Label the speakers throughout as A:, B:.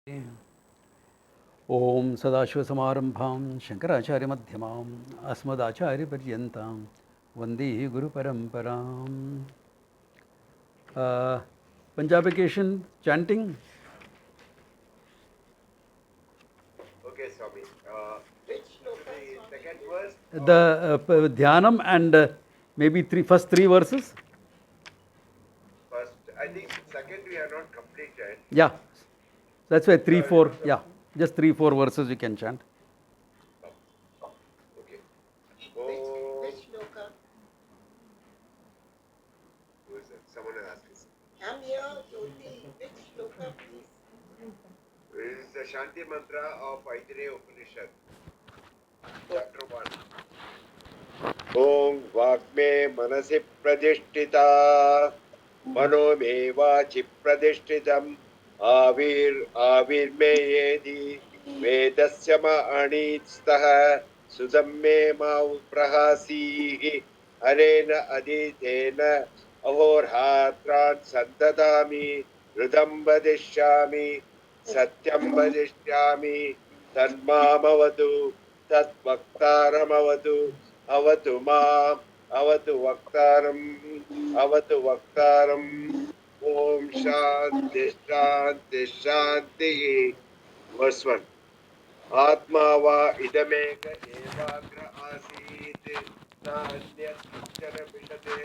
A: ओम सदाशिवसमारंभां शंकराचार्यमध्यमाम् अस्मदाचार्यपर्यन्तां वन्दे गुरुपरम्पराम्. Punjabication chanting.
B: Okay, Swami. The second verse.
A: The Dhyanam and maybe first three verses.
B: First, I think second we are not completed.
A: Yeah, that's why 3, 4. Yeah, just 3, 4 verses you can chant.
B: Okay.
C: Which shloka?
B: Who is it? Someone has asked this.
C: I'm here, Jyoti. Which shloka, please?
B: This is the Shanti mantra of Aitareya Upanishad. Chapter 1. Om Vakme Manasi Pradishtita Mano Me Vachi Pradishtitam Avir Me Yedi Vedasya Anitstaha Sudam Me Prahasi Arena Aditena Ahorhatran Santadami Rudam Vadishyami Satyam Vadishyami Tanmamavadu Tatvaktaramavadu Avatu Mam Avatu Vaktaram Om Shanti Shanti Shanti. Verse 1. Atma va idameka evagra asit nanyat kichana vishate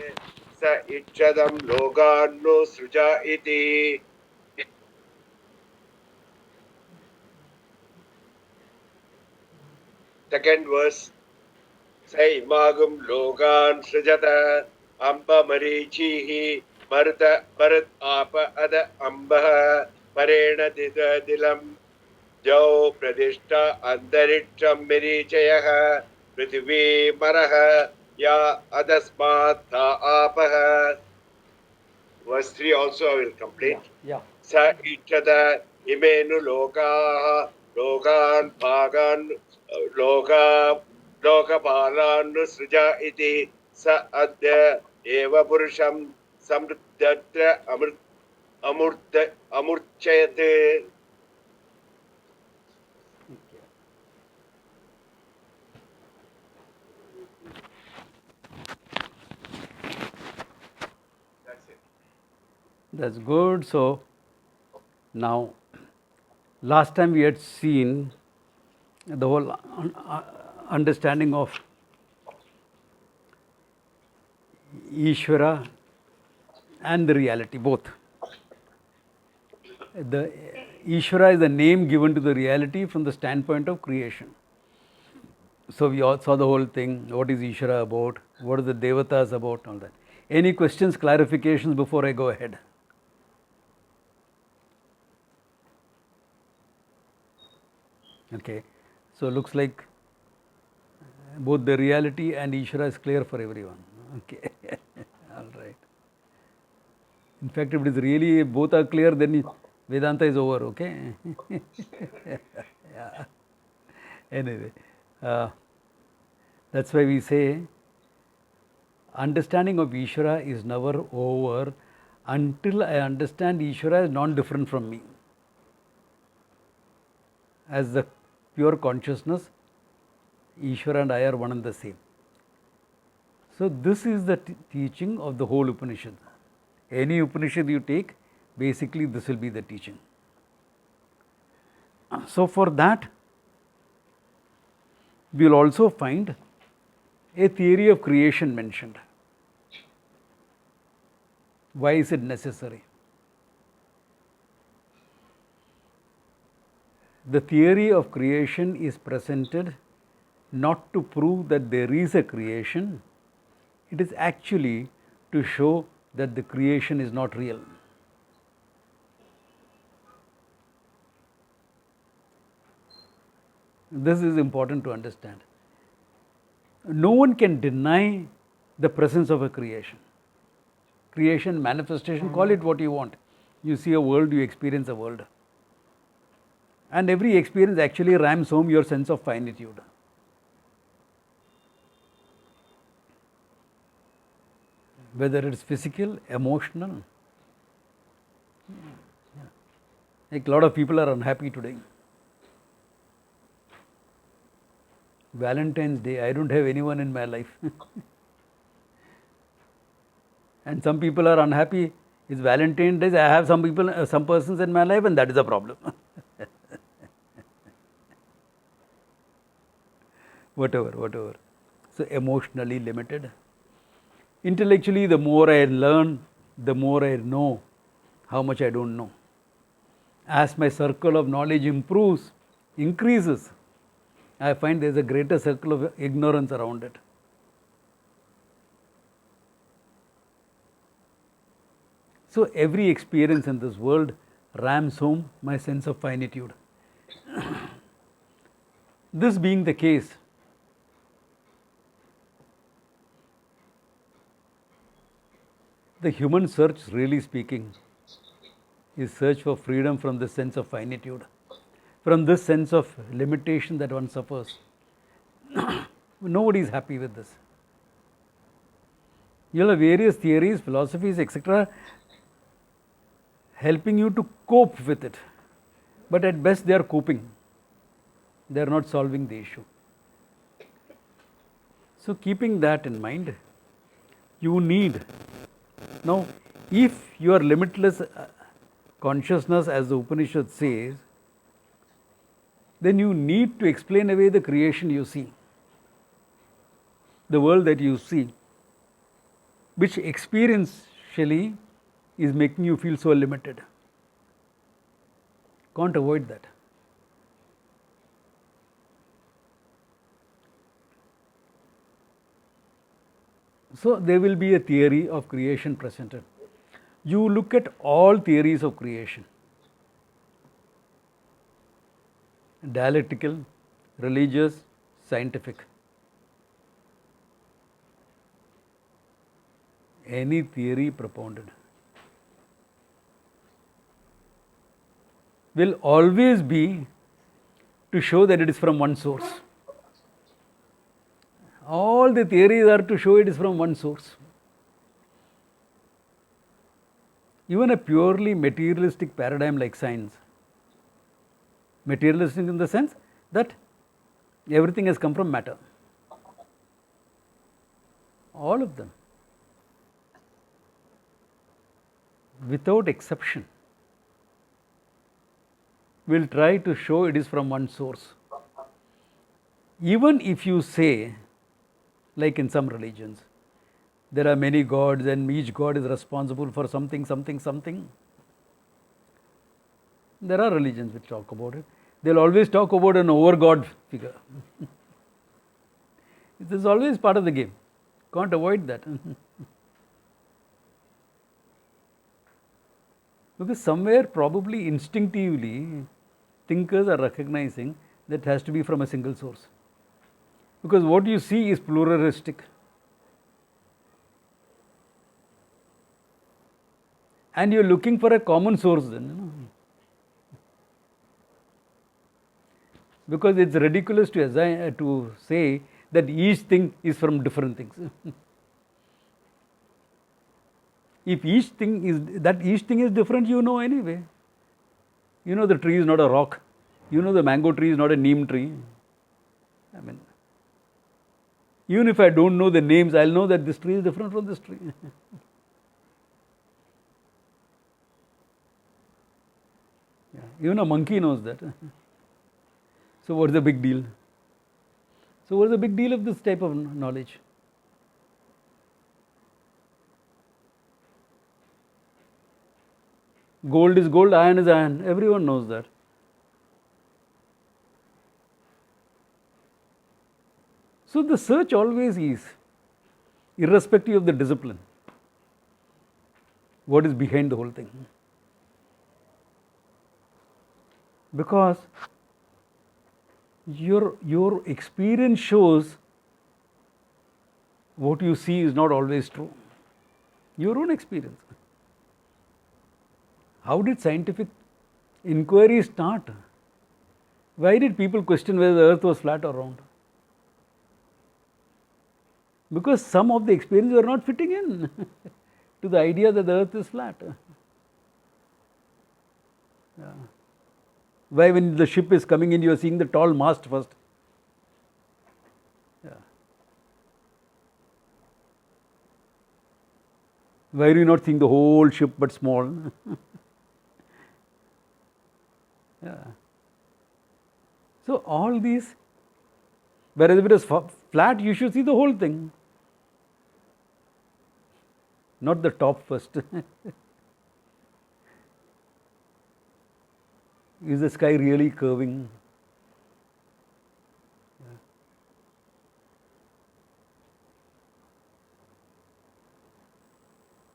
B: sa ichadam loganno sruja iti. Second verse. Sai magum logan srijata amba marichihi bharat apa ada amba parena dilam jau pradishta antariksham mirichayah prithvi marah ya adasmat apah. Verse 3 also I will complete.
A: Yeah.
B: Sa ichada imenu lokan bhagan lokapalan srija iti sa adya eva purusham samruddhatra amurchayate. That's it.
A: That's good. So now, last time we had seen the whole understanding of Ishvara and the reality, both. The Ishvara is the name given to the reality from the standpoint of creation. So we all saw the whole thing. What is Ishvara about? What are the Devatas about? All that. Any questions, clarifications before I go ahead? Okay. So looks like both the reality and Ishvara is clear for everyone. Okay. All right. In fact, if it is really both are clear, then Vedanta is over. Okay. Yeah. Anyway, that's why we say understanding of Ishvara is never over until I understand Ishvara is non different from me. As the pure consciousness, Ishvara and I are one and the same. So, this is the teaching of the whole Upanishad. Any Upanishad you take, basically this will be the teaching. So, for that, we will also find a theory of creation mentioned. Why is it necessary? The theory of creation is presented not to prove that there is a creation, it is actually to show that the creation is not real. This is important to understand. No one can deny the presence of a creation. Creation, manifestation, call it what you want. You see a world, you experience a world. And every experience actually rams home your sense of finitude. Whether it's physical, emotional. Like a lot of people are unhappy today. Valentine's Day, I don't have anyone in my life. And some people are unhappy. It's Valentine's Day, I have some people, some persons in my life, and that is a problem. whatever. So emotionally limited. Intellectually, the more I learn, the more I know how much I don't know. As my circle of knowledge increases, I find there is a greater circle of ignorance around it. So every experience in this world rams home my sense of finitude. This being the case, the human search, really speaking, is search for freedom from this sense of finitude, from this sense of limitation that one suffers. Nobody is happy with this. You have various theories, philosophies, etc., helping you to cope with it. But at best they are coping. They are not solving the issue. So keeping that in mind, you need, now if your limitless consciousness, as the Upanishad says, then you need to explain away the creation you see, the world that you see, which experientially is making you feel so limited. Can't avoid that. So there will be a theory of creation presented. You look at all theories of creation, dialectical, religious, scientific. Any theory propounded will always be to show that it is from one source. All the theories are to show it is from one source. Even a purely materialistic paradigm like science, materialistic in the sense that everything has come from matter. All of them, without exception, will try to show it is from one source. Even if you say, like in some religions, there are many gods and each god is responsible for something. There are religions which talk about it. They'll always talk about an over-god figure. This is always part of the game. Can't avoid that. Because somewhere, probably instinctively, thinkers are recognizing that it has to be from a single source. Because what you see is pluralistic. And you're looking for a common source then. Because it's ridiculous to say that each thing is from different things. If each thing is different, you know anyway. You know the tree is not a rock. You know the mango tree is not a neem tree. I mean, even if I don't know the names, I'll know that this tree is different from this tree. Yeah, even a monkey knows that. So what's the big deal? So what's the big deal of this type of knowledge? Gold is gold, iron is iron. Everyone knows that. So the search always is, irrespective of the discipline, what is behind the whole thing. Because your experience shows what you see is not always true. Your own experience. How did scientific inquiry start? Why did people question whether the earth was flat or round? Because some of the experiences were not fitting in to the idea that the earth is flat. Yeah. Why when the ship is coming in, you are seeing the tall mast first? Yeah. Why are you not seeing the whole ship but small? Yeah. So all these, whereas if it is flat, you should see the whole thing, not the top first. Is the sky really curving? Yeah.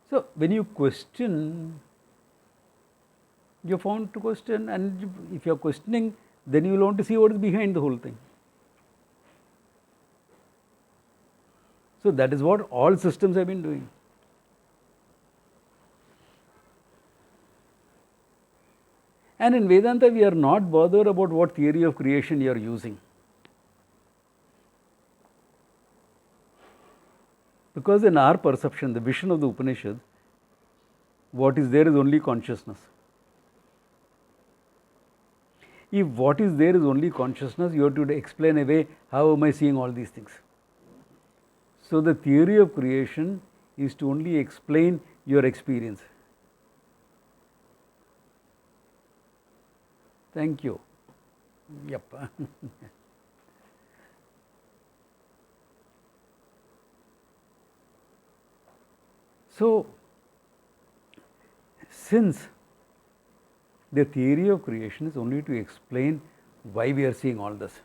A: So when you question, you're found to question, and if you're questioning, then you will want to see what is behind the whole thing. So that is what all systems have been doing. And in Vedanta, we are not bothered about what theory of creation you are using. Because in our perception, the vision of the Upanishad, what is there is only consciousness. If what is there is only consciousness, you have to explain away how am I seeing all these things. So the theory of creation is to only explain your experience. Thank you. Yep. So, since the theory of creation is only to explain why we are seeing all this,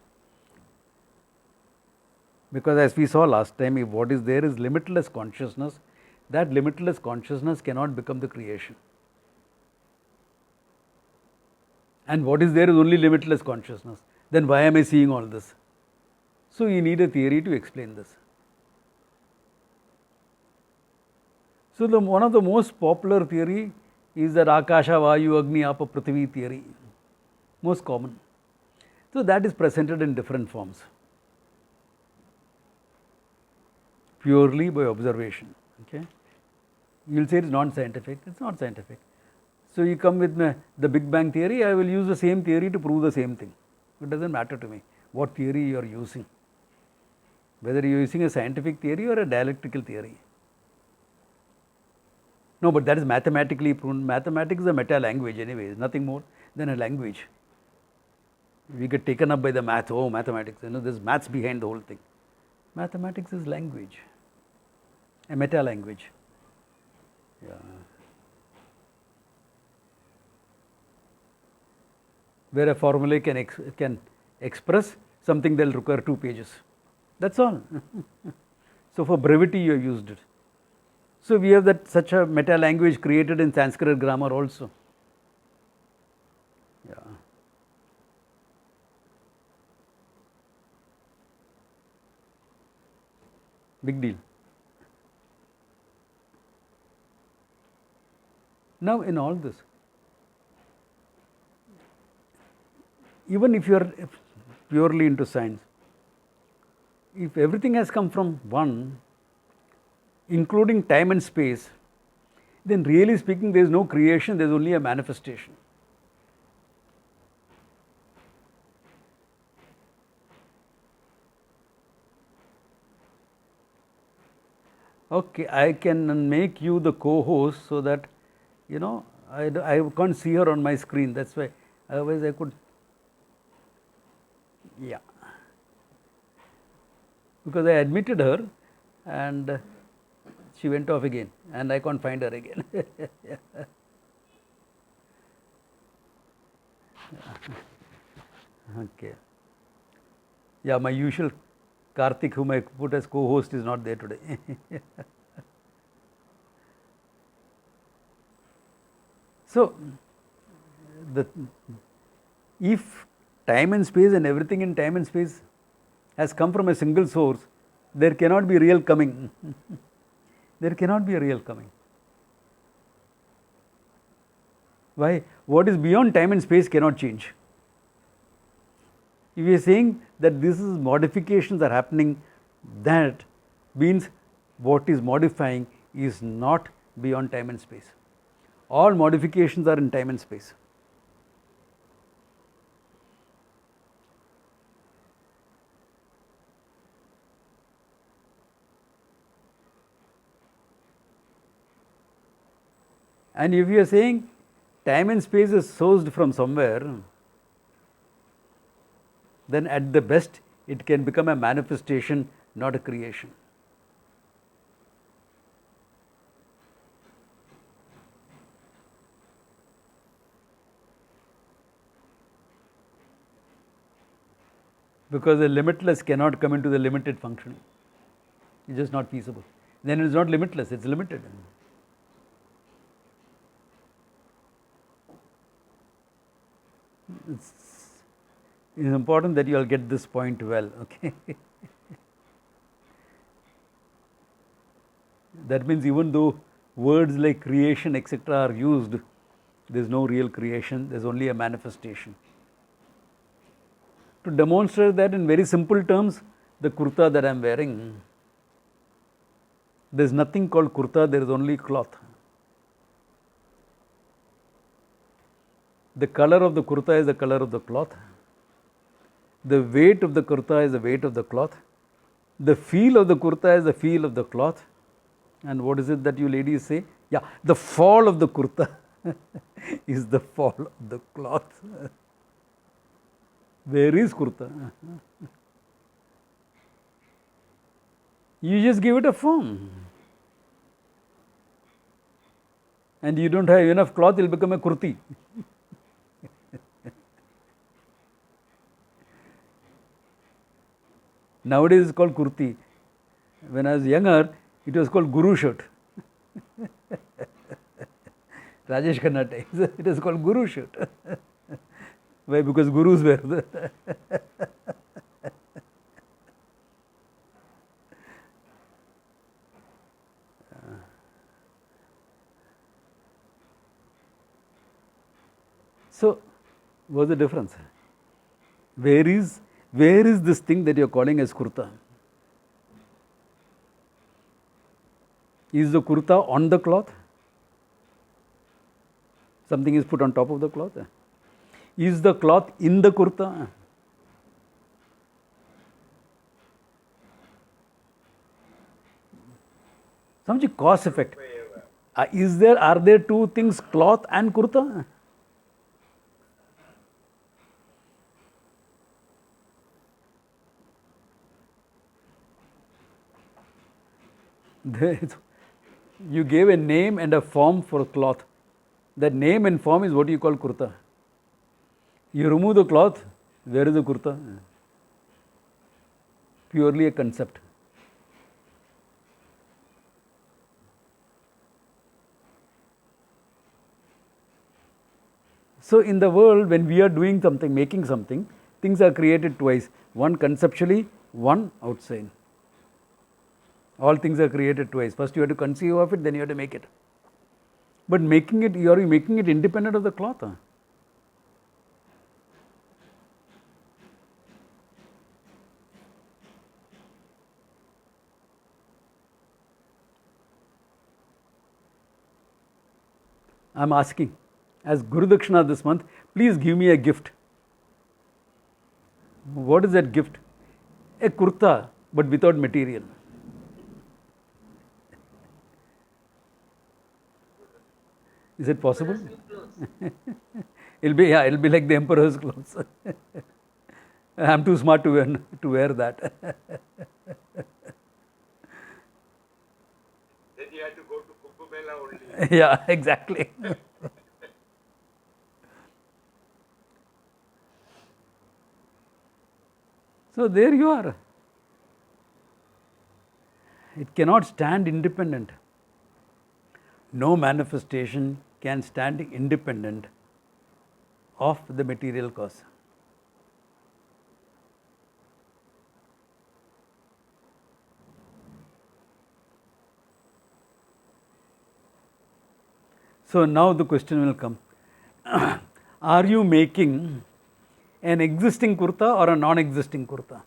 A: because as we saw last time, if what is there is limitless consciousness, that limitless consciousness cannot become the creation. And what is there is only limitless consciousness. Then why am I seeing all this? So you need a theory to explain this. So one of the most popular theory is that Akasha, Vayu, Agni, Apa, Prithvi theory. Most common. So that is presented in different forms. Purely by observation. Okay? You will say it is non-scientific. It is not scientific. So you come with the Big Bang theory, I will use the same theory to prove the same thing. It does not matter to me what theory you are using. Whether you are using a scientific theory or a dialectical theory. No, but that is mathematically proven. Mathematics is a meta language anyway, it's nothing more than a language. We get taken up by the math, oh mathematics, there's maths behind the whole thing. Mathematics is language, a meta language. Yeah. Where a formula can express something that will require 2 pages. That's all. So for brevity you have used it. So we have such a meta language created in Sanskrit grammar also. Yeah. Big deal. Now in all this, even if you are purely into science, if everything has come from one, including time and space, then really speaking there is no creation, there is only a manifestation. Okay, I can make you the co-host so that, I can't see her on my screen, that's why, otherwise I could, yeah. Because I admitted her and she went off again and I can't find her again. Okay. Yeah, my usual Karthik, whom I put as co-host, is not there today. So, if time and space and everything in time and space has come from a single source, there cannot be real coming. There cannot be a real coming. Why? What is beyond time and space cannot change. If we are saying that this is modifications are happening, that means what is modifying is not beyond time and space. All modifications are in time and space. And if you are saying time and space is sourced from somewhere, then at the best it can become a manifestation, not a creation. Because the limitless cannot come into the limited functioning. It's just not feasible. Then it is not limitless, it's limited. It's important that you all get this point well, okay? That means even though words like creation, etc., are used, there is no real creation, there is only a manifestation. To demonstrate that in very simple terms, the kurta that I am wearing, there is nothing called kurta, there is only cloth. The color of the kurta is the color of the cloth. The weight of the kurta is the weight of the cloth. The feel of the kurta is the feel of the cloth. And what is it that you ladies say? Yeah, the fall of the kurta is the fall of the cloth. Where is kurta? You just give it a form. And you don't have enough cloth, it will become a kurti. Nowadays it's called kurti. When I was younger, it was called guru shirt. Rajesh Kannate, it is called guru shirt. Why? Because gurus wear the So, what's the difference? Where is this thing that you are calling as kurta? Is the kurta on the cloth? Something is put on top of the cloth? Is the cloth in the kurta? Some cause effect. Are there two things, cloth and kurta? You gave a name and a form for a cloth. That name and form is what you call kurta. You remove the cloth, where is the kurta? Purely a concept. So in the world, when we are doing something, making something, things are created twice. One conceptually, one outside. All things are created twice. First you have to conceive of it, then you have to make it. But making it, you are making it independent of the cloth. Huh? I am asking, as Guru Dakshina this month, please give me a gift. What is that gift? A kurta, but without material. Is it possible? It'll be like the emperor's clothes. I'm too smart to wear that.
B: Then you have to go to Kumbh Mela only.
A: Yeah, exactly. So there you are. It cannot stand independent. No manifestation can stand independent of the material cause. So now the question will come. Are you making an existing kurta or a non-existing kurta?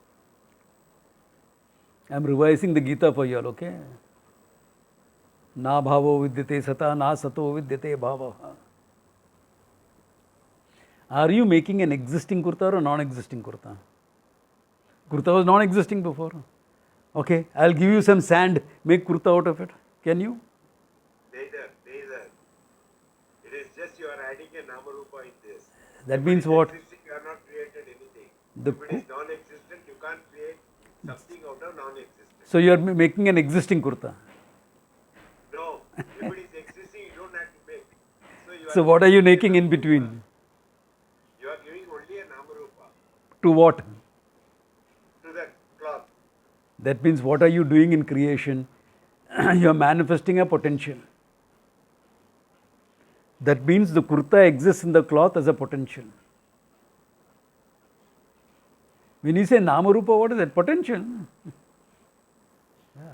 A: I am revising the Gita for you all, okay? Na bhavo vidyate sata, na sato vidyate bhava. Are you making an existing kurta or a non-existing kurta? Kurta was non-existing before. Okay, I'll give you some sand, make kurta out of it. Can you?
B: Neither. a Namarupa in this.
A: That
B: If
A: means
B: it is
A: what?
B: existing, you have not created anything.
A: The
B: If it is non-existent, you can't create something out of non-existent.
A: So you are making an existing kurta.
B: No, if it is existing, you don't have to make. You
A: So what are you
B: giving a
A: making in
B: Namarupa.
A: between?
B: You are giving only a Namarupa
A: To what?
B: to that cloth.
A: That means what are you doing in creation? You are manifesting a potential. That means the kurta exists in the cloth as a potential. When you say Namarupa, what is that? Potential. Yeah.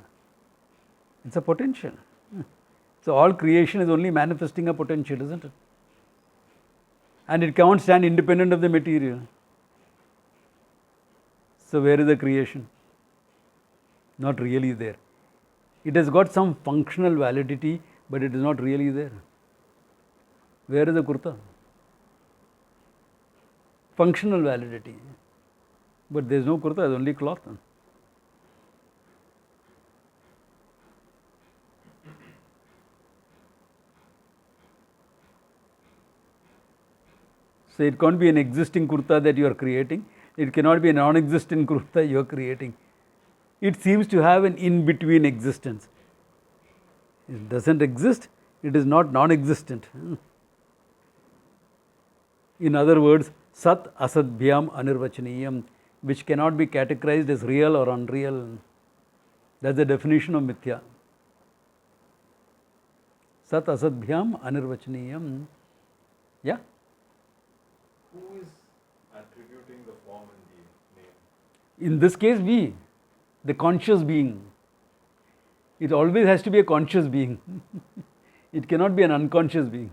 A: It's a potential. So all creation is only manifesting a potential, isn't it? And it can't stand independent of the material. So where is the creation? Not really there. It has got some functional validity, but it is not really there. Where is the kurta? Functional validity. But there is no kurta, there is only cloth. So it can't be an existing kurta that you are creating. It cannot be a non-existent kurta you are creating. It seems to have an in-between existence. It doesn't exist, it is not non-existent. In other words, Sat Asadbhyam Anirvachaniyam, which cannot be categorized as real or unreal. That's the definition of Mithya. Sat Asadbhyam Anirvachaniyam. Yeah?
D: Who is attributing the form and the name?
A: In this case, we, the conscious being. It always has to be a conscious being. It cannot be an unconscious being.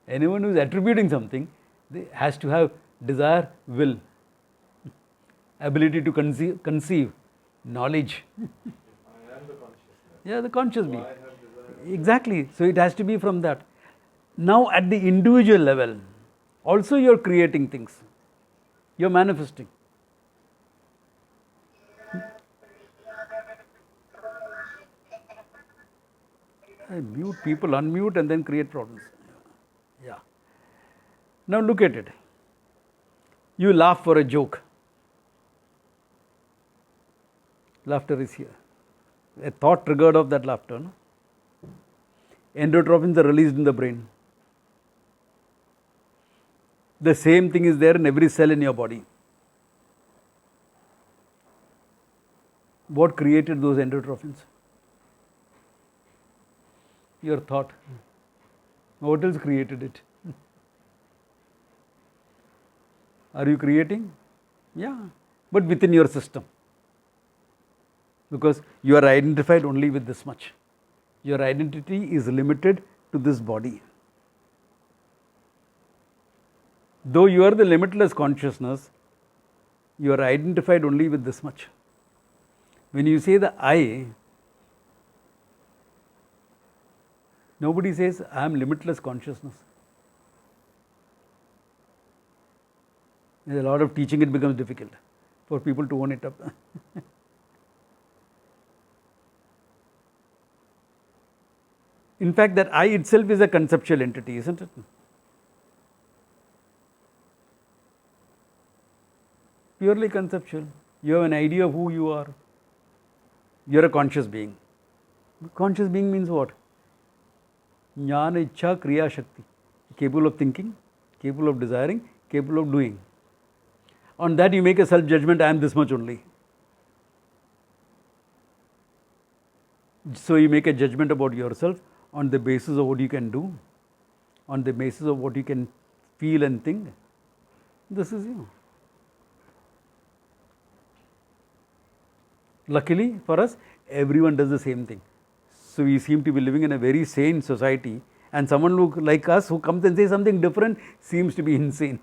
A: Anyone who is attributing something has to have desire, will, ability to conceive, knowledge.
D: I am the consciousness.
A: Yeah, the conscious
D: So
A: being.
D: I have desire.
A: Exactly. So it has to be from that. Now at the individual level, also you are creating things. You are manifesting. I mute people, unmute and then create problems. Yeah. Now look at it. You laugh for a joke. Laughter is here. A thought triggered of that laughter. No? Endorphins are released in the brain. The same thing is there in every cell in your body. What created those endorphins? Your thought. What else created it? Are you creating? Yeah, but within your system. Because you are identified only with this much. Your identity is limited to this body. Though you are the limitless consciousness, you are identified only with this much. When you say the I, nobody says I am limitless consciousness. There's a lot of teaching, it becomes difficult for people to own it up. In fact, that I itself is a conceptual entity, isn't it? Purely conceptual. You have an idea of who you are. You are a conscious being. Conscious being means what? Jnana, Ichha, Kriya, Shakti. Capable of thinking, capable of desiring, capable of doing. On that you make a self-judgment, I am this much only. So you make a judgment about yourself on the basis of what you can do, on the basis of what you can feel and think. This is you. Luckily for us, everyone does the same thing. So we seem to be living in a very sane society, and someone like us who comes and says something different seems to be insane.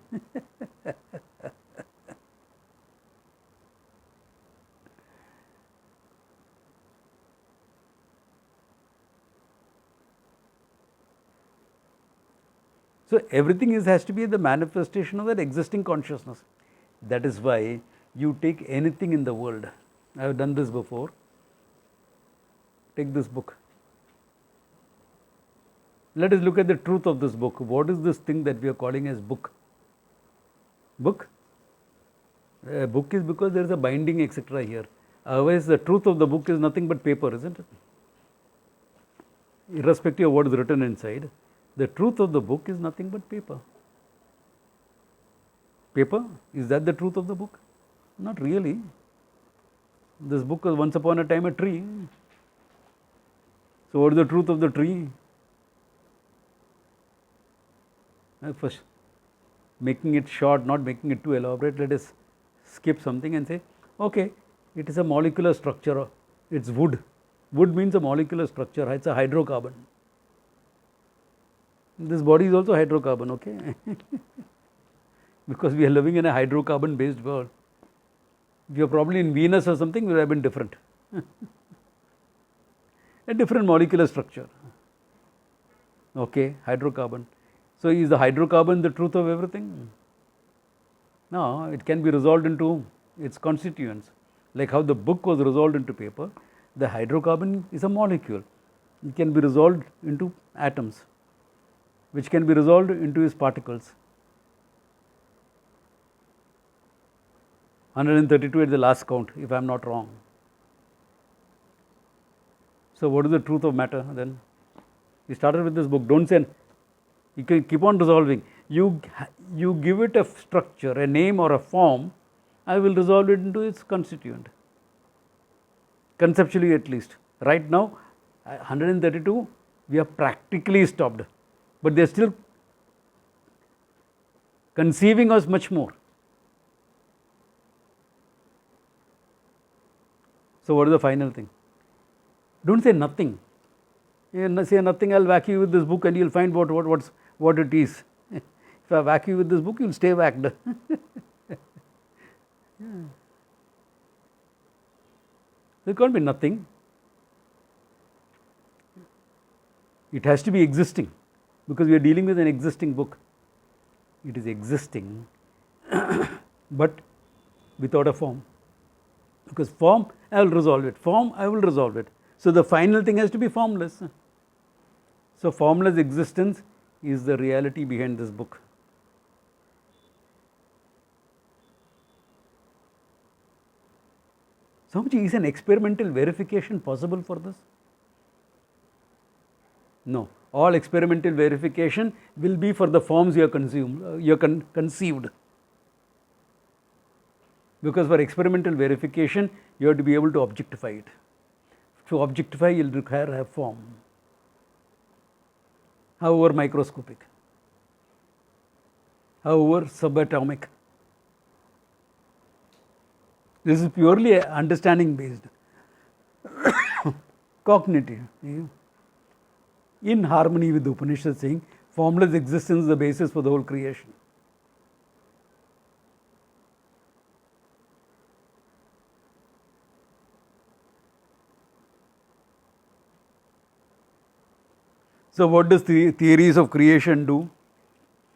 A: So everything has to be the manifestation of that existing consciousness. That is why you take anything in the world. I have done this before. Take this book. Let us look at the truth of this book. What is this thing that we are calling as book? Book? A book is because there is a binding, etc. here. Otherwise, the truth of the book is nothing but paper, isn't it? Irrespective of what is written inside, the truth of the book is nothing but paper. Paper? Is that the truth of the book? Not really. This book was once upon a time a tree. So, what is the truth of the tree? First, making it short, not making it too elaborate, let us skip something and say, okay, it is a molecular structure, it's wood. Wood means a molecular structure, it's a hydrocarbon. This body is also hydrocarbon, okay? Because we are living in a hydrocarbon based world. If you are probably in Venus or something, it would have been different. A different molecular structure. Okay, hydrocarbon. So, is the hydrocarbon the truth of everything? No, it can be resolved into its constituents. Like how the book was resolved into paper, the hydrocarbon is a molecule. It can be resolved into atoms, which can be resolved into its particles. 132 at the last count, if I am not wrong. So, what is the truth of matter then? We started with this book. Don't say, you can keep on resolving. You give it a structure, a name or a form, I will resolve it into its constituent. Conceptually at least. Right now, 132, we are practically stopped, but they are still conceiving us much more. So, what is the final thing? Don't say nothing. Say nothing, I will whack you with this book and you will find what it is. If I whack you with this book, you will stay whacked. There can't be nothing. It has to be existing, because we are dealing with an existing book. It is existing, but without a form. Because form, I will resolve it. Form, I will resolve it. So, the final thing has to be formless. So, formless existence is the reality behind this book. So, is an experimental verification possible for this? No. All experimental verification will be for the forms you have conceived. Because for experimental verification, you have to be able to objectify it. To objectify, you will require a form, however microscopic, however subatomic. This is purely understanding based, cognitive, in harmony with the Upanishad saying, formless existence is the basis for the whole creation. So, what does the theories of creation do?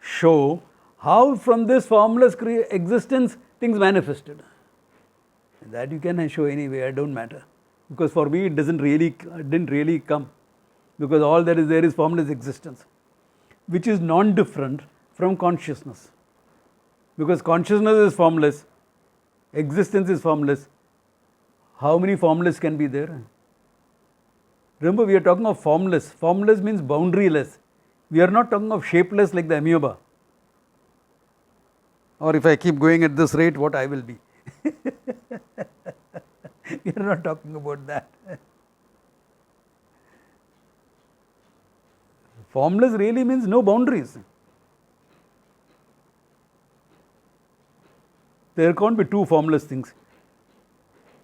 A: Show how from this formless existence things manifested. That you can show anyway, it don't matter. Because for me it didn't really come. Because all that is there is formless existence, which is non-different from consciousness. Because consciousness is formless, existence is formless. How many formless can be there? Remember, we are talking of formless. Formless means boundaryless. We are not talking of shapeless like the amoeba. Or if I keep going at this rate, what I will be. We are not talking about that. Formless really means no boundaries. There can't be two formless things.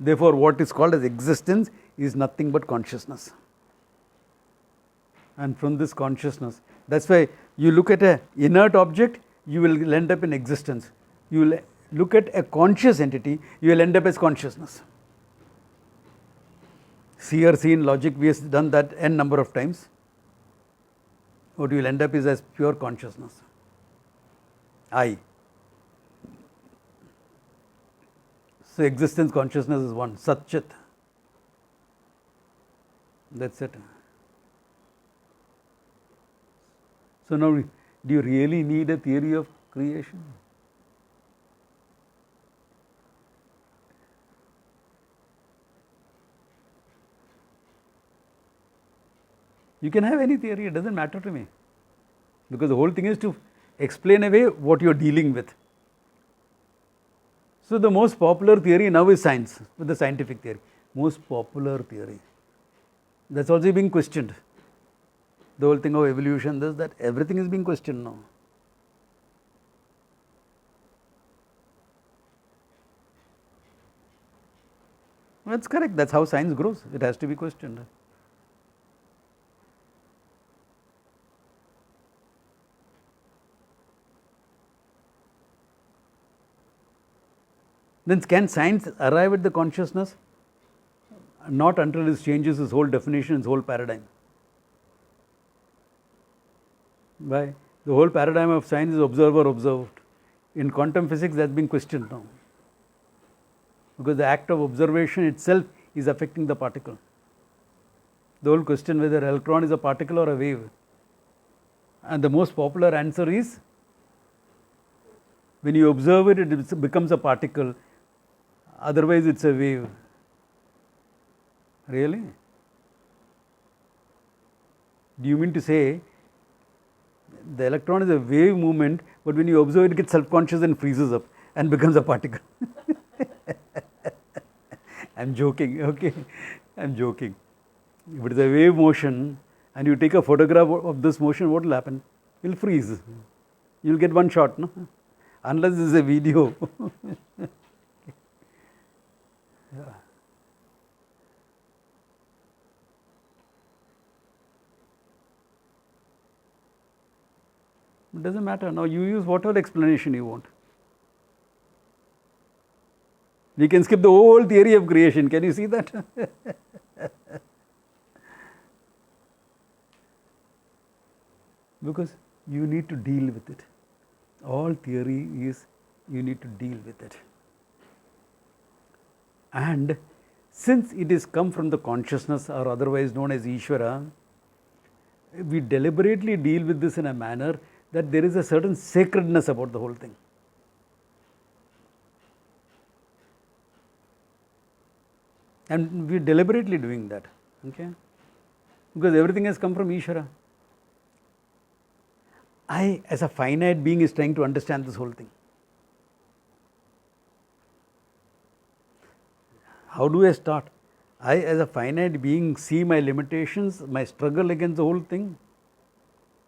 A: Therefore, what is called as existence is nothing but consciousness. And from this consciousness, that's why you look at an inert object, you will end up in existence. You will look at a conscious entity, you will end up as consciousness. Seer, seen, logic, we have done that n number of times. What you will end up is as pure consciousness. I. So, existence, consciousness is one, Sat Chit. That's it. So now, do you really need a theory of creation? You can have any theory, it doesn't matter to me. Because the whole thing is to explain away what you are dealing with. So the most popular theory now is science, with the scientific theory. Most popular theory. That's also being questioned. The whole thing of evolution, this, that, everything is being questioned now. That's correct, that's how science grows, it has to be questioned. Then can science arrive at the consciousness? Not until it changes its whole definition, its whole paradigm. Why? The whole paradigm of science is observer observed. In quantum physics, that's being questioned now. Because the act of observation itself is affecting the particle. The whole question whether an electron is a particle or a wave. And the most popular answer is, when you observe it, it becomes a particle. Otherwise, it's a wave. Really? Do you mean to say the electron is a wave movement, but when you observe it, it gets self-conscious and freezes up and becomes a particle? I'm joking, okay? I'm joking. If it is a wave motion and you take a photograph of this motion, what will happen? It will freeze. You will get one shot, no? Unless this is a video. Yeah. It doesn't matter. Now you use whatever explanation you want. We can skip the whole theory of creation. Can you see that? Because you need to deal with it. All theory is you need to deal with it. And since it is come from the consciousness or otherwise known as Ishvara, we deliberately deal with this in a manner that there is a certain sacredness about the whole thing. And we are deliberately doing that, okay? Because everything has come from Ishvara. I, as a finite being, is trying to understand this whole thing. How do I start? I, as a finite being, see my limitations, my struggle against the whole thing.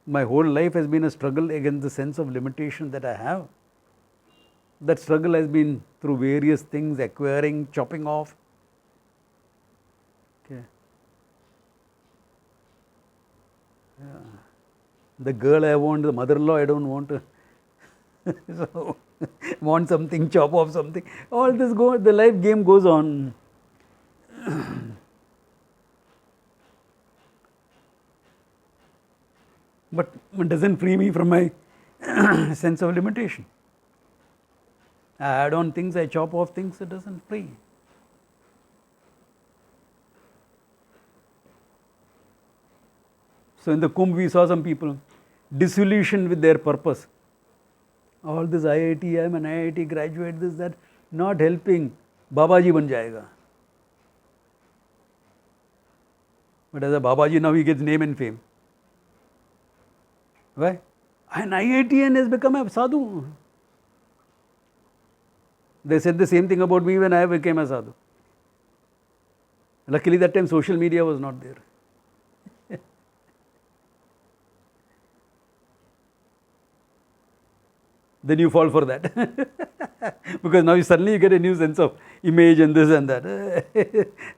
A: My whole life has been a struggle against the sense of limitation that I have. That struggle has been through various things, acquiring, chopping off. Okay. Yeah. The girl I want, the mother-in-law I don't want. So, want something, chop off something. All this the life game goes on. But it doesn't free me from my sense of limitation. I add on things, I chop off things, it doesn't free. So in the Kumbh we saw some people disillusioned with their purpose. All this IIT, I am an IIT graduate, this, that, not helping. Babaji ban jayega. But as a Babaji now he gets name and fame. Why? An IITian has become a sadhu. They said the same thing about me when I became a sadhu. Luckily that time social media was not there. Then you fall for that. Because now suddenly you get a new sense of image and this and that.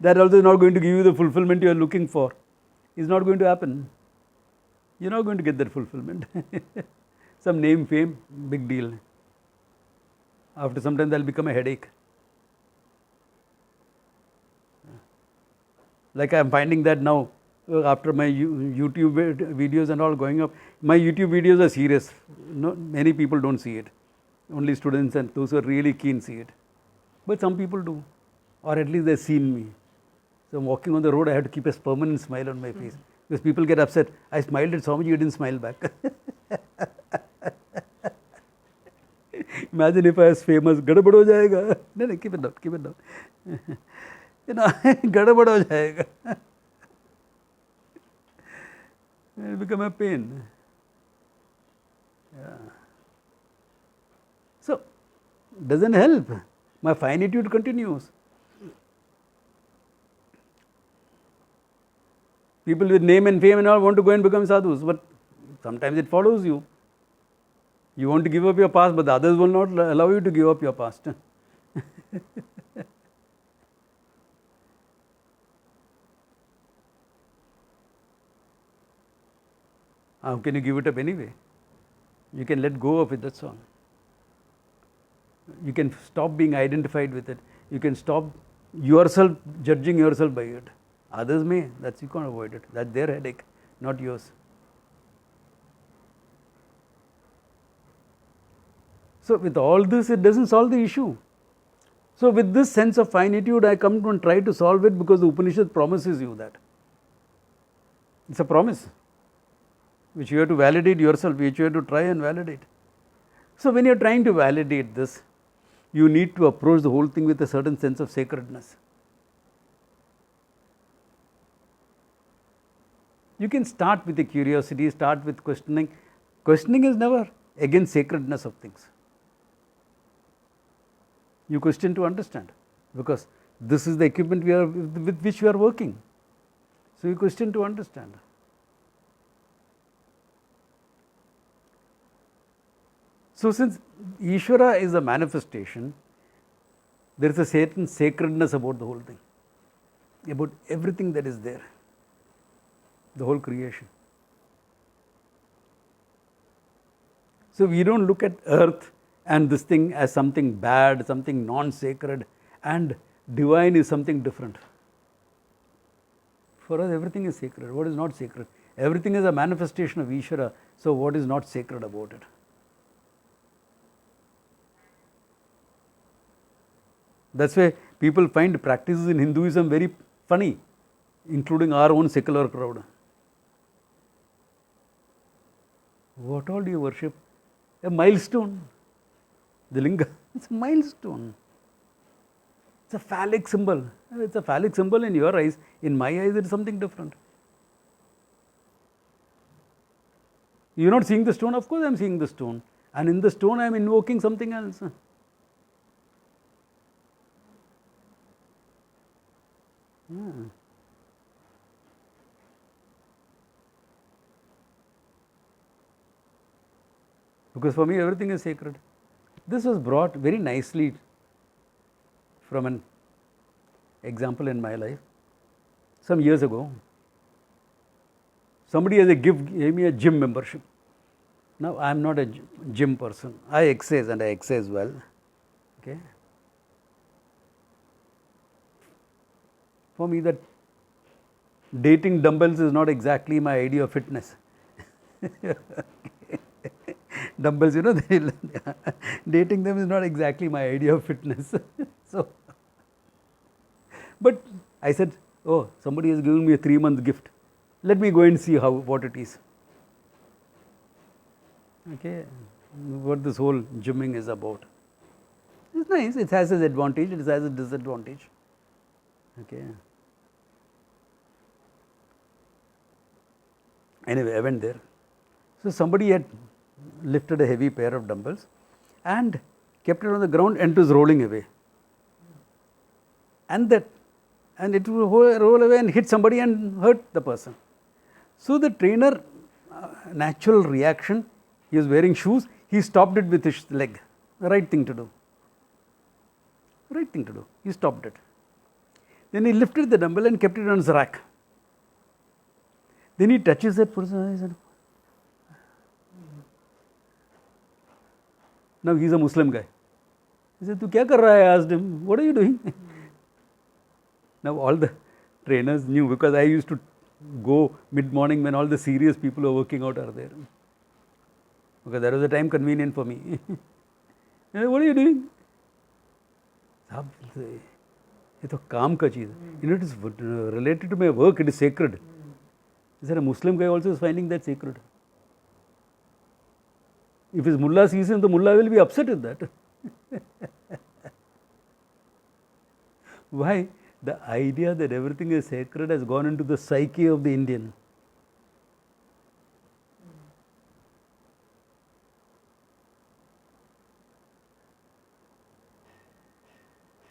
A: That also is not going to give you the fulfillment you are looking for. It's not going to happen. You're not going to get that fulfillment. Some name, fame, big deal. After some time, that will become a headache. Like I am finding that now, after my YouTube videos and all going up, my YouTube videos are serious. No, many people don't see it. Only students and those who are really keen see it. But some people do, or at least they've seen me. So I'm walking on the road, I have to keep a permanent smile on my face. Because people get upset. I smiled at Swamiji, you didn't smile back. Imagine if I was famous, gadabad ho jayega. No, keep it down, keep it down. You know, gadabad ho jayega. It will become a pain. Yeah. So, doesn't help. My finitude continues. People with name and fame and all want to go and become sadhus, but sometimes it follows you. You want to give up your past, but the others will not allow you to give up your past. How can you give it up anyway? You can let go of it, that's all. You can stop being identified with it. You can stop yourself judging yourself by it. Others may, that's you can't avoid it. That's their headache, not yours. So with all this, it doesn't solve the issue. So with this sense of finitude, I come to and try to solve it because the Upanishad promises you that. It's a promise which you have to validate yourself, which you have to try and validate. So when you're trying to validate this, you need to approach the whole thing with a certain sense of sacredness. You can start with a curiosity, start with questioning. Questioning is never against sacredness of things. You question to understand, because this is the equipment with which we are working. So you question to understand. So since Ishvara is a manifestation, there is a certain sacredness about the whole thing, about everything that is there, the whole creation. So we don't look at earth and this thing as something bad, something non-sacred, and divine is something different. For us, everything is sacred. What is not sacred? Everything is a manifestation of Ishvara, so what is not sacred about it? That's why people find practices in Hinduism very funny, including our own secular crowd. What all do you worship? A milestone. The linga, it's a milestone. It's a phallic symbol. It's a phallic symbol in your eyes. In my eyes, it is something different. You're not seeing the stone? Of course, I'm seeing the stone. And in the stone, I'm invoking something else. Because for me, everything is sacred. This was brought very nicely from an example in my life. Some years ago, somebody as a gift gave me a gym membership. Now, I am not a gym person. I exercise and I exercise well. Okay. For me, that dating dumbbells is not exactly my idea of fitness. Dumbbells, you know, dating them is not exactly my idea of fitness. So, but I said, oh, somebody has given me a 3-month gift. Let me go and see what it is. Okay, what this whole gymming is about. It's nice. It has its advantage. It has its disadvantage. Okay. Anyway, I went there. So somebody had lifted a heavy pair of dumbbells and kept it on the ground and it was rolling away. And it will roll away and hit somebody and hurt the person. So the trainer, natural reaction, he was wearing shoes, he stopped it with his leg. The right thing to do. Right thing to do. He stopped it. Then he lifted the dumbbell and kept it on his rack. Then he touches that person. He said, now he is a Muslim guy. He said, "Tu kya kar raha hai?" I asked him, "What are you doing?" Now all the trainers knew, because I used to go mid-morning when all the serious people who are working out are there. Because that was the time convenient for me. Said, "What are you doing?" ये तो काम का चीज़ है. You know, it is related to my work. It is sacred. He said a Muslim guy also is finding that sacred. If his mullah sees him, the mullah will be upset with that. Why? The idea that everything is sacred has gone into the psyche of the Indian.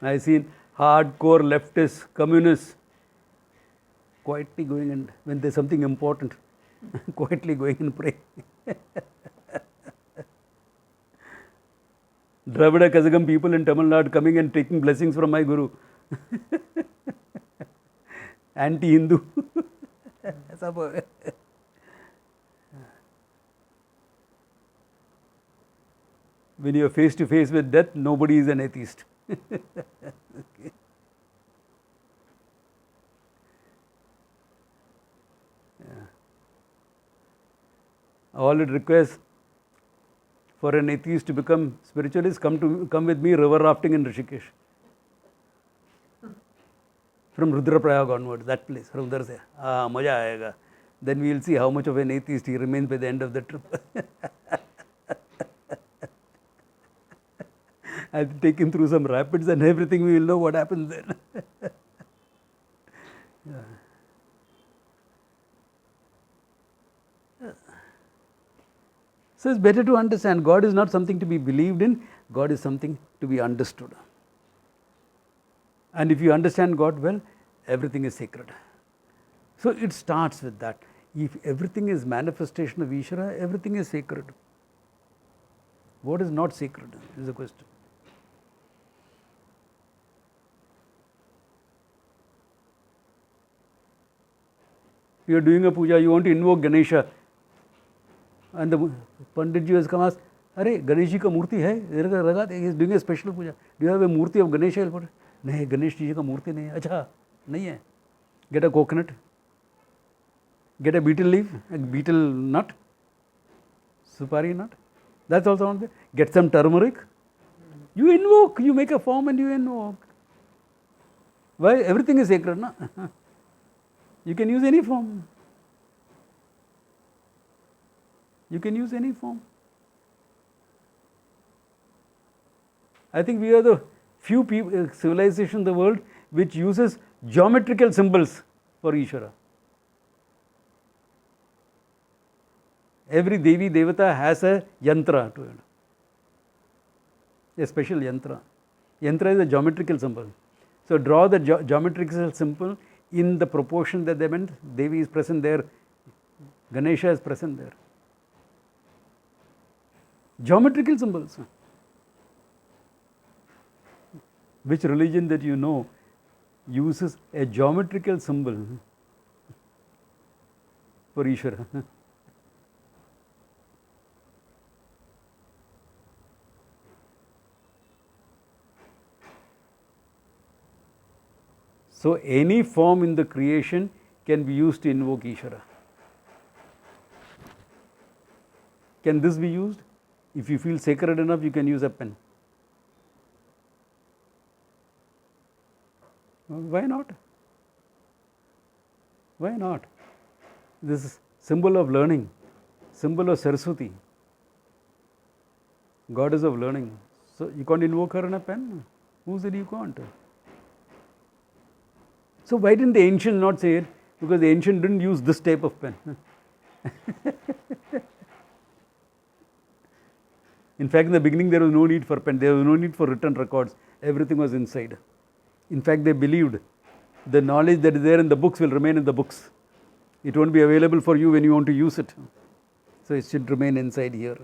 A: I've seen hardcore leftists, communists, quietly going and when there's something important, quietly going and praying. Dravida Kazagam people in Tamil Nadu coming and taking blessings from my Guru. Anti-Hindu. When you are face to face with death, nobody is an atheist. Okay. All it requires for an atheist to become spiritualist, come with me river rafting in Rishikesh. From Rudraprayag onwards, that place, from there say, maja aayega. Then we will see how much of an atheist he remains by the end of the trip. I'll take him through some rapids and everything, we will know what happens then. Yeah. So it's better to understand God is not something to be believed in, God is something to be understood. And if you understand God well, everything is sacred. So it starts with that. If everything is manifestation of Ishvara, everything is sacred. What is not sacred is the question. You are doing a puja, you want to invoke Ganesha. And the Panditji has come and asked, Arey, Ganesh ji ka murti hai? He is doing a special puja. Do you have a murti of Ganesha? No, Ganesh ji ka murti nahi hai. Acha, nahi hai. Get a coconut. Get a betel leaf, a betel nut, supari nut. That's also on there. Get some turmeric. You invoke, you make a form and you invoke. Why? Everything is sacred, na? You can use any form. You can use any form. I think we are the few people, civilization in the world which uses geometrical symbols for Ishvara. Every Devi Devata has a yantra to it. A special yantra. Yantra is a geometrical symbol. So draw the geometrical symbol in the proportion that they meant. Devi is present there, Ganesha is present there. Geometrical symbols. Which religion that you know uses a geometrical symbol for Ishvara? So any form in the creation can be used to invoke Ishvara. Can this be used? If you feel sacred enough, you can use a pen. Why not? Why not? This is symbol of learning, symbol of Saraswati, goddess of learning. So you can't invoke her in a pen? Who said you can't? So why didn't the ancient not say it? Because the ancient didn't use this type of pen. In fact, in the beginning there was no need for pen, there was no need for written records, everything was inside. In fact, they believed the knowledge that is there in the books will remain in the books. It won't be available for you when you want to use it. So it should remain inside here.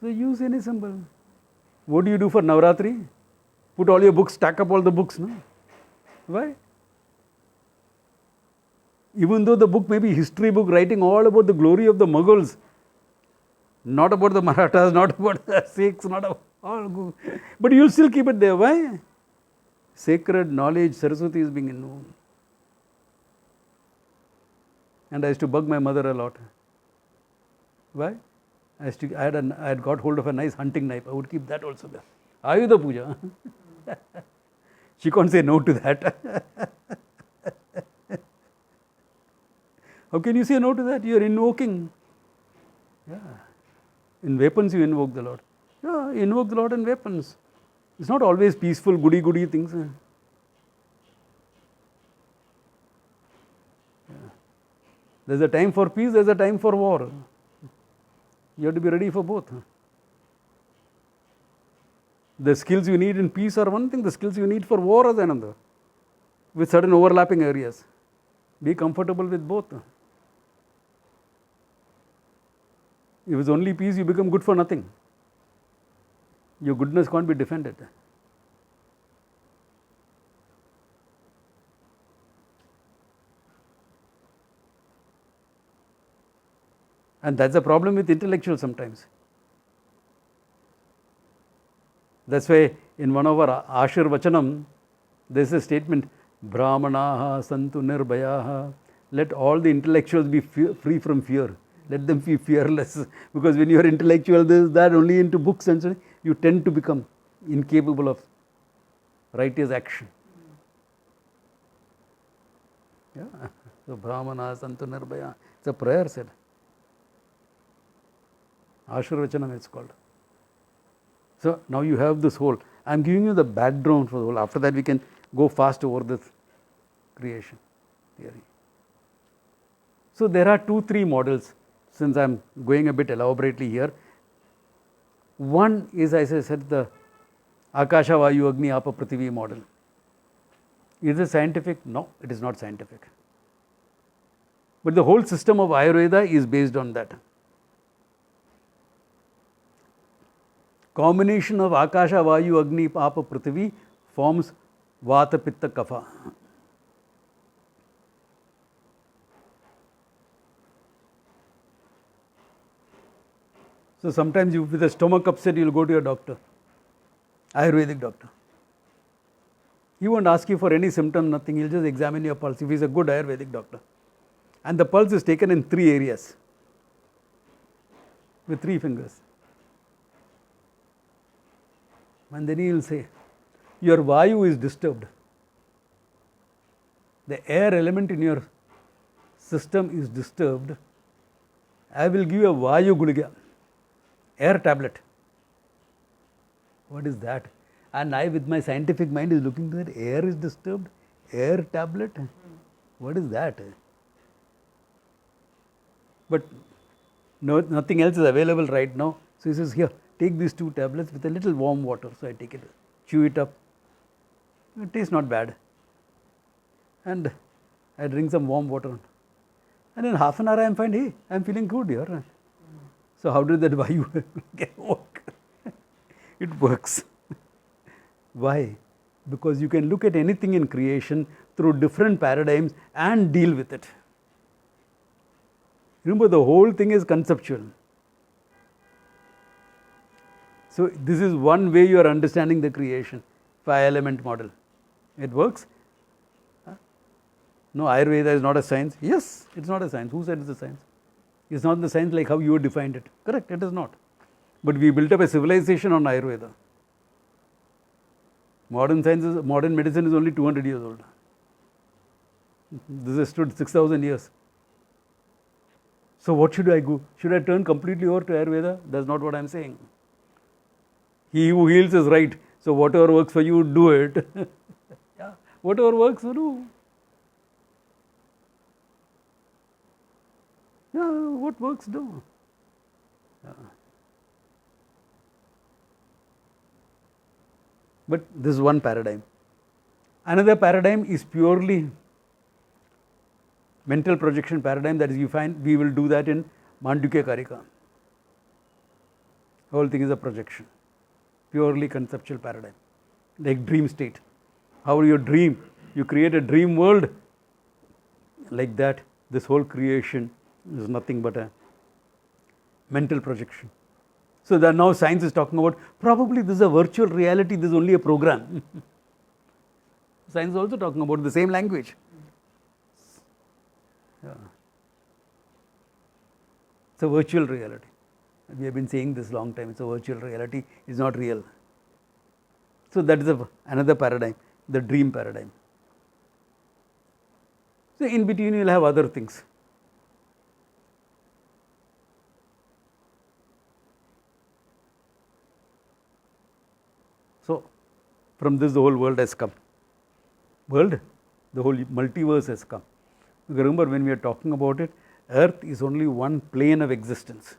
A: So use any symbol. What do you do for Navratri? Put all your books, stack up all the books, no? Why? Even though the book may be history book writing all about the glory of the Mughals, not about the Marathas, not about the Sikhs, not about all good. But you'll still keep it there. Why? Sacred knowledge, Saraswati is being known. And I used to bug my mother a lot. Why? I had got hold of a nice hunting knife. I would keep that also there. Ayudha Puja. She can't say no to that. How can you say no to that? You are invoking. Yeah. In weapons you invoke the Lord. Yeah, invoke the Lord in weapons. It's not always peaceful, goody things. Yeah. There's a time for peace, there's a time for war. You have to be ready for both. The skills you need in peace are one thing, the skills you need for war is another, with certain overlapping areas. Be comfortable with both. If it's only peace, you become good for nothing. Your goodness can't be defended. And that's the problem with intellectuals sometimes. That's why in one of our Ashir Vachanam, there's a statement, Brahmanaha santu nirbhayaha. Let all the intellectuals be free from fear. Let them be fearless. Because when you are intellectual, this, that, only into books and so on, you tend to become incapable of righteous action. Yeah. So Brahmanaha santu nirbhayaha. It's a prayer said. Ashir Vachanam it's called. So now you have this whole. I am giving you the background for the whole. After that we can go fast over this creation theory. So there are 2-3 models, since I am going a bit elaborately here. One is, as I said, the Akasha Vayu Agni Apa Prithvi model. Is it scientific? No, it is not scientific. But the whole system of Ayurveda is based on that. Combination of Akasha, Vayu, Agni, Apa, Prithvi forms Vata, Pitta, Kapha. So sometimes you, with a stomach upset, you will go to your doctor, Ayurvedic doctor. He won't ask you for any symptom, nothing. He'll just examine your pulse if he's a good Ayurvedic doctor. And the pulse is taken in 3 areas with 3 fingers. And then he will say, your Vayu is disturbed. The air element in your system is disturbed. I will give you a Vayu Guliga, air tablet. What is that? And I, with my scientific mind, is looking to that. Air is disturbed, air tablet. What is that? But no, nothing else is available right now. So he says, here, take these 2 tablets with a little warm water. So I take it, chew it up. It tastes not bad. And I drink some warm water. And in half an hour I am fine. Hey, I am feeling good here. So how did that Vayu work? It works. Why? Because you can look at anything in creation through different paradigms and deal with it. Remember, the whole thing is conceptual. So this is one way you are understanding the creation, 5-element model. It works. No, Ayurveda is not a science. Yes, it's not a science. Who said it's a science? It's not the science like how you defined it. Correct, it is not. But we built up a civilization on Ayurveda. Modern science is, modern medicine is only 200 years old. This has stood 6,000 years. So what should I go? Should I turn completely over to Ayurveda? That's not what I am saying. He who heals is right. So whatever works for you, do it. Yeah, whatever works, do. Yeah, what works, do. Yeah. But this is one paradigm. Another paradigm is purely mental projection paradigm. That is, you find we will do that in Mandukya Karika. The whole thing is a projection. Purely conceptual paradigm, like dream state. How you dream, you create a dream world. Like that, this whole creation is nothing but a mental projection. So that now science is talking about, probably this is a virtual reality, this is only a program. Science is also talking about the same language. Yeah. It's a virtual reality. We have been saying this long time, it's a virtual reality, it's not real. So that is another paradigm, the dream paradigm. So in between you will have other things. So from this the whole world has come. World, the whole multiverse has come. Remember, when we are talking about it, Earth is only one plane of existence.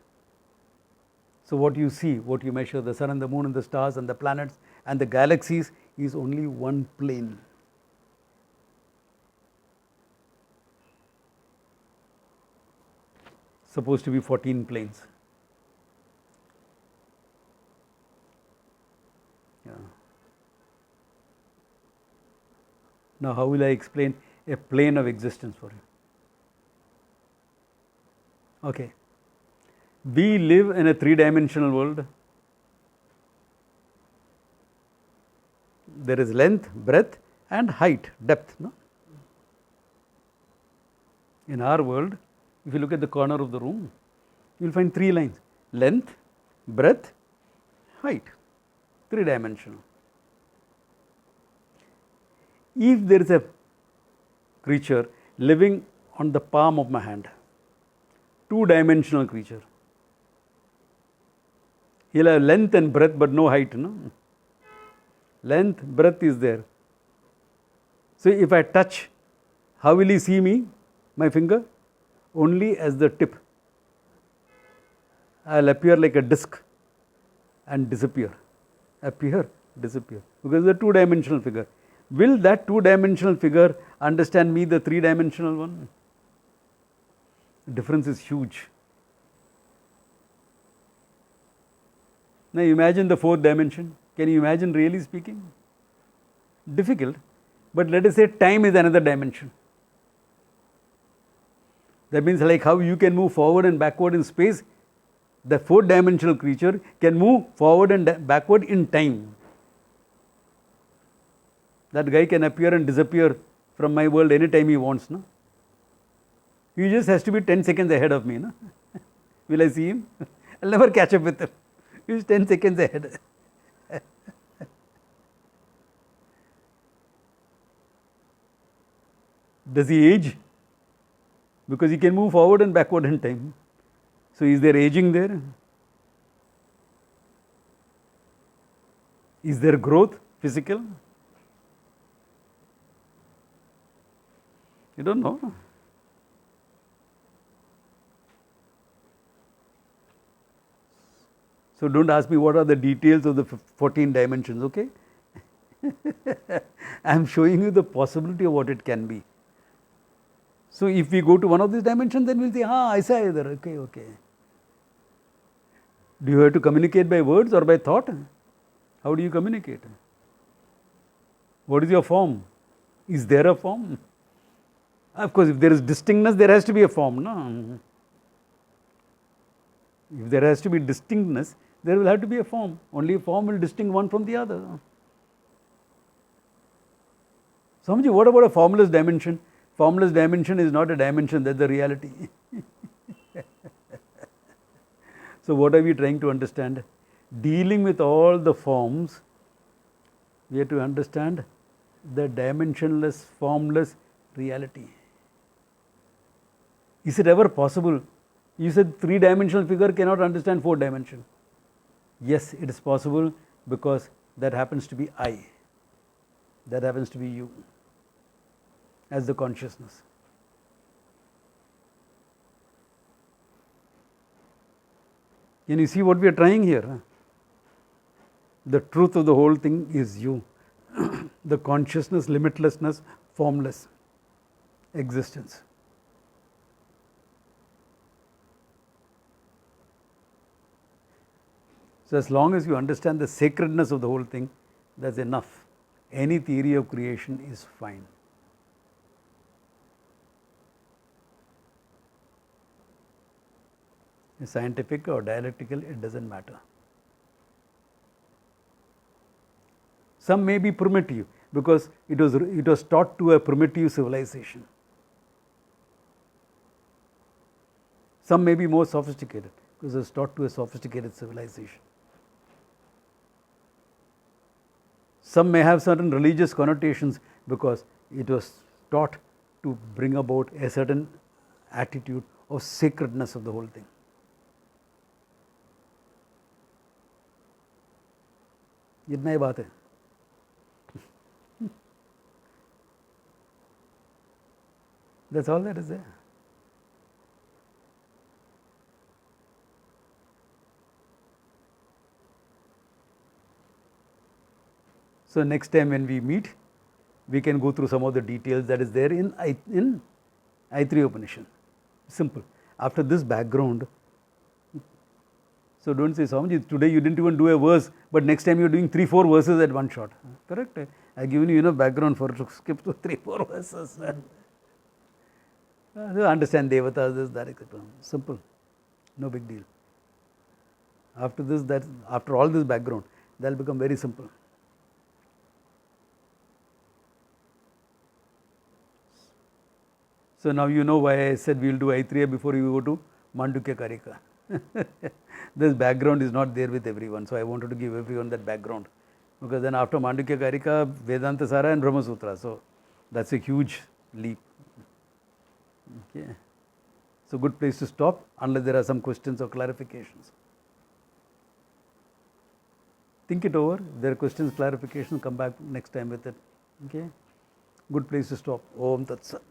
A: So what you see, what you measure, the sun and the moon and the stars and the planets and the galaxies is only one plane. Supposed to be 14 planes. Yeah. Now how will I explain a plane of existence for you? Okay. We live in a three-dimensional world. There is length, breadth and height, depth. No? In our world, if you look at the corner of the room, you will find three lines: length, breadth, height, three-dimensional. If there is a creature living on the palm of my hand, two-dimensional creature, he will have length and breadth but no height. No? Length, breadth is there. So if I touch, how will he see me, my finger? Only as the tip. I will appear like a disc and disappear. Appear, disappear. Because the two-dimensional figure. Will that two-dimensional figure understand me, the three-dimensional one? The difference is huge. Now imagine the fourth dimension. Can you imagine, really speaking? Difficult. But let us say time is another dimension. That means like how you can move forward and backward in space, the fourth dimensional creature can move forward and backward in time. That guy can appear and disappear from my world anytime he wants. No? He just has to be 10 seconds ahead of me. No? Will I see him? I'll never catch up with him. He's 10 seconds ahead. Does he age? Because he can move forward and backward in time. So is there aging there? Is there growth, physical? You don't know. So don't ask me what are the details of the 14 dimensions, okay? I am showing you the possibility of what it can be. So if we go to one of these dimensions, then we'll say, aisa hai idhar, okay, okay. Do you have to communicate by words or by thought? How do you communicate? What is your form? Is there a form? Of course, if there is distinctness, there has to be a form. No? If there has to be distinctness, there will have to be a form. Only a form will distinct one from the other. Samjhi, what about a formless dimension? Formless dimension is not a dimension, that's the reality. So what are we trying to understand? Dealing with all the forms, we have to understand the dimensionless, formless reality. Is it ever possible? You said three-dimensional figure cannot understand four dimension. Yes, it is possible because that happens to be I. That happens to be you as the consciousness. Can you see what we are trying here? The truth of the whole thing is you. The consciousness, limitlessness, formless existence. So as long as you understand the sacredness of the whole thing, that's enough. Any theory of creation is fine. Scientific or dialectical, it doesn't matter. Some may be primitive because it was taught to a primitive civilization. Some may be more sophisticated because it was taught to a sophisticated civilization. some may have certain religious connotations because it was taught to bring about a certain attitude of sacredness of the whole thing. इतना ही बात है. That's all that is there. So next time when we meet, we can go through some of the details that is there in Aitareya Upanishad. Simple. After this background, so don't say, Swamiji, today you didn't even do a verse, but next time you're doing 3-4 verses at one shot. Correct? I've given you enough background for to skip to 3-4 verses. Understand Devatas, this, that, etc. Simple. No big deal. After this, after all this background, that will become very simple. So now you know why I said we will do Aitareya before you go to Mandukya Karika. This background is not there with everyone, so I wanted to give everyone that background. Because then after Mandukya Karika, Vedanta Sara and Brahma Sutra, so that's a huge leap. Okay. So good place to stop unless there are some questions or clarifications. Think it over. If there are questions, clarifications, come back next time with it. Okay. Good place to stop. Om Tat Sat.